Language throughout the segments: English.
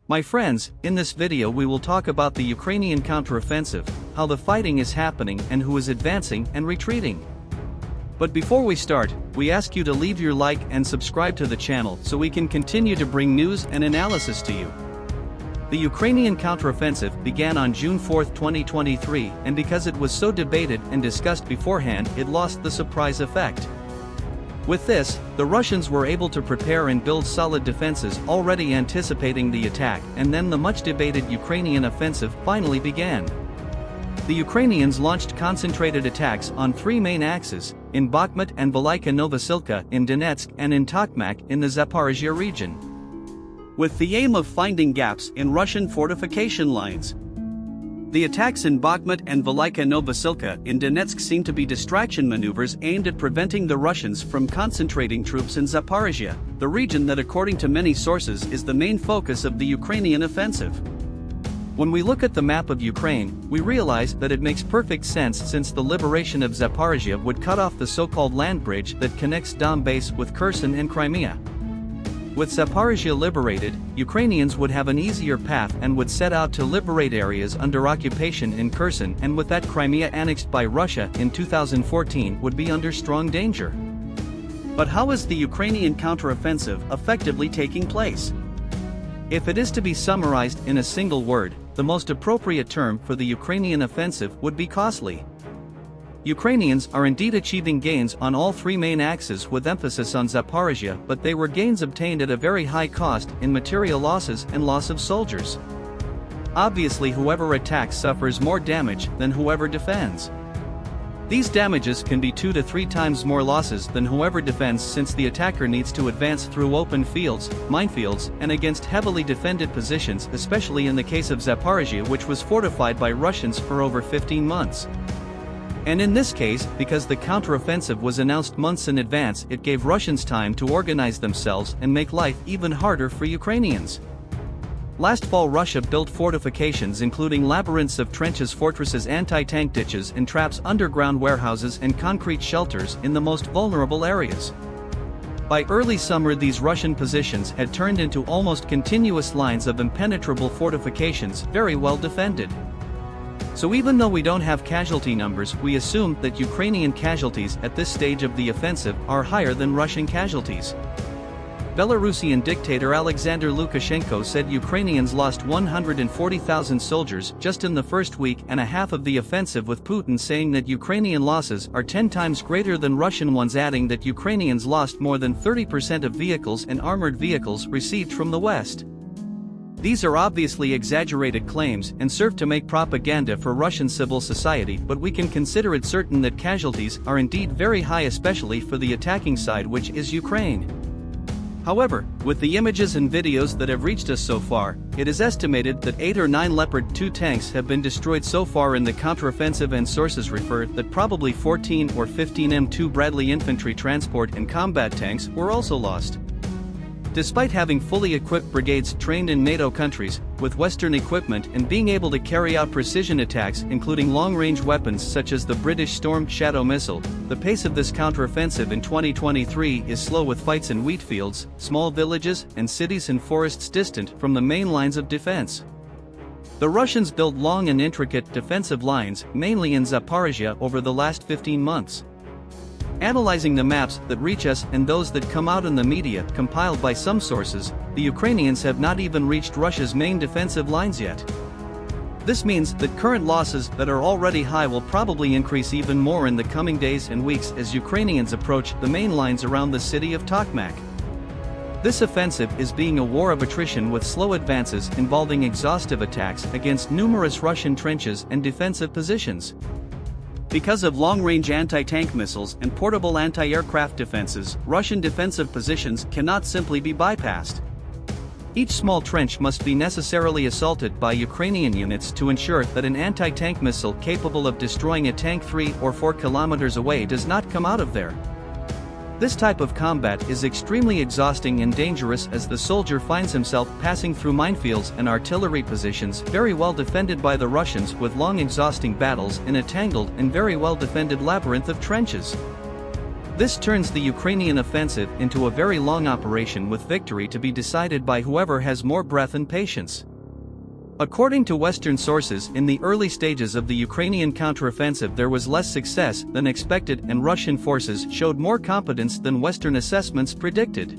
My friends, in this video we will talk about the Ukrainian counteroffensive, how the fighting is happening and who is advancing and retreating. But before we start, we ask you to leave your like and subscribe to the channel so we can continue to bring news and analysis to you. The Ukrainian counteroffensive began on June 4, 2023, and because it was so debated and discussed beforehand, it lost the surprise effect. With this, the Russians were able to prepare and build solid defenses already anticipating the attack, and then the much-debated Ukrainian offensive finally began. The Ukrainians launched concentrated attacks on three main axes, in Bakhmut and Velyka Novosilka in Donetsk and in Tokmac in the Zaporizhzhia region, with the aim of finding gaps in Russian fortification lines. The attacks in Bakhmut and Velyka Novosilka in Donetsk seem to be distraction maneuvers aimed at preventing the Russians from concentrating troops in Zaporizhzhia, the region that according to many sources is the main focus of the Ukrainian offensive. When we look at the map of Ukraine, we realize that it makes perfect sense since the liberation of Zaporizhzhia would cut off the so-called land bridge that connects Donbass with Kherson and Crimea. With Zaporizhzhia liberated, Ukrainians would have an easier path and would set out to liberate areas under occupation in Kherson, and with that Crimea annexed by Russia in 2014 would be under strong danger. But how is the Ukrainian counteroffensive effectively taking place? If it is to be summarized in a single word, the most appropriate term for the Ukrainian offensive would be costly. Ukrainians are indeed achieving gains on all three main axes with emphasis on Zaporizhzhia, but they were gains obtained at a very high cost in material losses and loss of soldiers. Obviously, whoever attacks suffers more damage than whoever defends. These damages can be 2 to 3 times more losses than whoever defends, since the attacker needs to advance through open fields, minefields, and against heavily defended positions, especially in the case of Zaporizhzhia, which was fortified by Russians for over 15 months. And in this case, because the counteroffensive was announced months in advance, it gave Russians time to organize themselves and make life even harder for Ukrainians. Last fall, Russia built fortifications including labyrinths of trenches, fortresses, anti-tank ditches and traps, underground warehouses and concrete shelters in the most vulnerable areas. By early summer, these Russian positions had turned into almost continuous lines of impenetrable fortifications, very well defended. So even though we don't have casualty numbers, we assume that Ukrainian casualties at this stage of the offensive are higher than Russian casualties. Belarusian dictator Alexander Lukashenko said Ukrainians lost 140,000 soldiers just in the first week and a half of the offensive, with Putin saying that Ukrainian losses are 10 times greater than Russian ones, adding that Ukrainians lost more than 30% of vehicles and armored vehicles received from the West. These are obviously exaggerated claims and serve to make propaganda for Russian civil society, but we can consider it certain that casualties are indeed very high, especially for the attacking side, which is Ukraine. However, with the images and videos that have reached us so far, it is estimated that 8 or 9 Leopard 2 tanks have been destroyed so far in the counteroffensive, and sources refer that probably 14 or 15 M2 Bradley infantry transport and combat tanks were also lost. Despite having fully equipped brigades trained in NATO countries, with Western equipment and being able to carry out precision attacks including long-range weapons such as the British Storm Shadow missile, the pace of this counteroffensive in 2023 is slow, with fights in wheat fields, small villages, and cities and forests distant from the main lines of defense. The Russians built long and intricate defensive lines, mainly in Zaporizhzhia, over the last 15 months. Analyzing the maps that reach us and those that come out in the media compiled by some sources, the Ukrainians have not even reached Russia's main defensive lines yet. This means that current losses that are already high will probably increase even more in the coming days and weeks as Ukrainians approach the main lines around the city of Tokmac. This offensive is being a war of attrition, with slow advances involving exhaustive attacks against numerous Russian trenches and defensive positions. Because of long-range anti-tank missiles and portable anti-aircraft defenses, Russian defensive positions cannot simply be bypassed. Each small trench must be necessarily assaulted by Ukrainian units to ensure that an anti-tank missile capable of destroying a tank 3 or 4 kilometers away does not come out of there. This type of combat is extremely exhausting and dangerous, as the soldier finds himself passing through minefields and artillery positions very well defended by the Russians, with long exhausting battles in a tangled and very well defended labyrinth of trenches. This turns the Ukrainian offensive into a very long operation with victory to be decided by whoever has more breath and patience. According to Western sources, in the early stages of the Ukrainian counteroffensive there was less success than expected and Russian forces showed more competence than Western assessments predicted.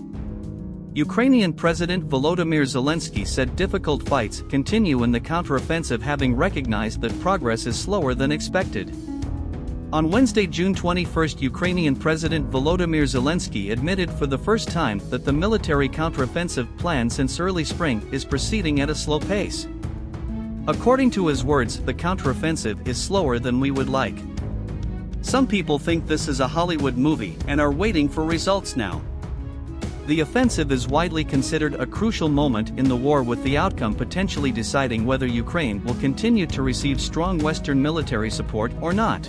Ukrainian President Volodymyr Zelensky said difficult fights continue in the counteroffensive, having recognized that progress is slower than expected. On Wednesday, June 21, Ukrainian President Volodymyr Zelensky admitted for the first time that the military counteroffensive plan since early spring is proceeding at a slow pace. According to his words, the counteroffensive is slower than we would like. Some people think this is a Hollywood movie and are waiting for results now. The offensive is widely considered a crucial moment in the war, with the outcome potentially deciding whether Ukraine will continue to receive strong Western military support or not.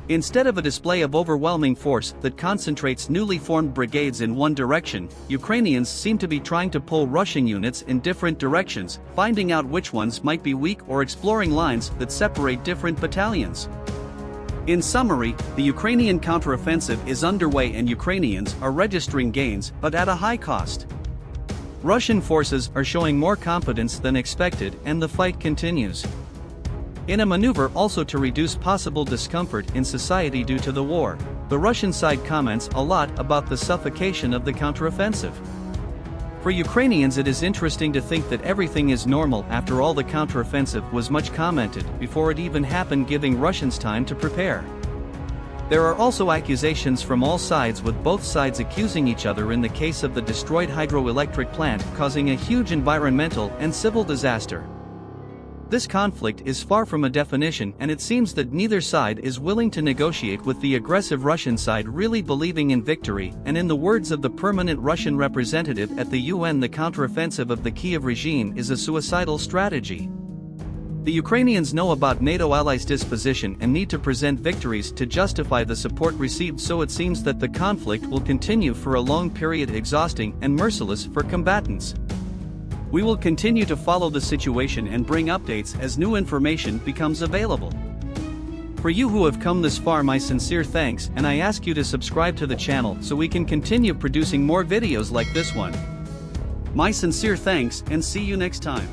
Instead of a display of overwhelming force that concentrates newly formed brigades in one direction, Ukrainians seem to be trying to pull Russian units in different directions, finding out which ones might be weak or exploring lines that separate different battalions. In summary, the Ukrainian counteroffensive is underway and Ukrainians are registering gains, but at a high cost. Russian forces are showing more competence than expected and the fight continues. In a maneuver also to reduce possible discomfort in society due to the war, the Russian side comments a lot about the suffocation of the counteroffensive. For Ukrainians, it is interesting to think that everything is normal after all. The counteroffensive was much commented before it even happened, giving Russians time to prepare. There are also accusations from all sides, with both sides accusing each other in the case of the destroyed hydroelectric plant, causing a huge environmental and civil disaster. This conflict is far from a definition, and it seems that neither side is willing to negotiate, with the aggressive Russian side really believing in victory, and in the words of the permanent Russian representative at the UN, the counteroffensive of the Kiev regime is a suicidal strategy. The Ukrainians know about NATO allies' disposition and need to present victories to justify the support received, so it seems that the conflict will continue for a long period, exhausting and merciless for combatants. We will continue to follow the situation and bring updates as new information becomes available. For you who have come this far, my sincere thanks, and I ask you to subscribe to the channel so we can continue producing more videos like this one. My sincere thanks, and see you next time.